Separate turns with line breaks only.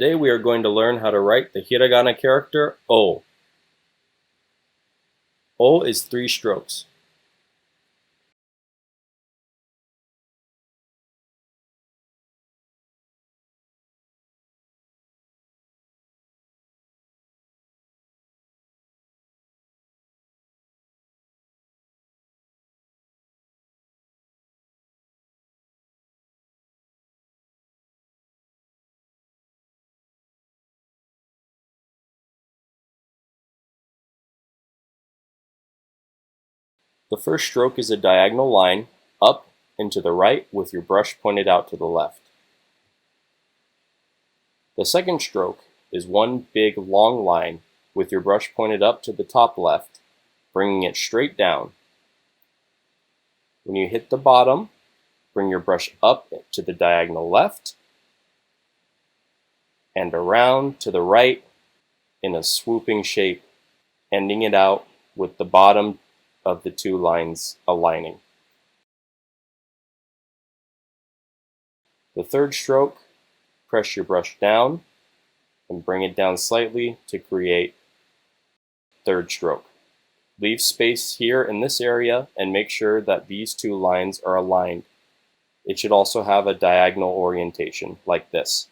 Today we are going to learn how to write the hiragana character O. O is 3 strokes. The first stroke is a diagonal line up and to the right with your brush pointed out to the left. The second stroke is one big long line with your brush pointed up to the top left, bringing it straight down. When you hit the bottom, bring your brush up to the diagonal left and around to the right in a swooping shape, ending it out with the bottom of the 2 lines aligning. The third stroke, press your brush down and bring it down slightly to create third stroke. Leave space here in this area and make sure that these 2 lines are aligned. It should also have a diagonal orientation like this.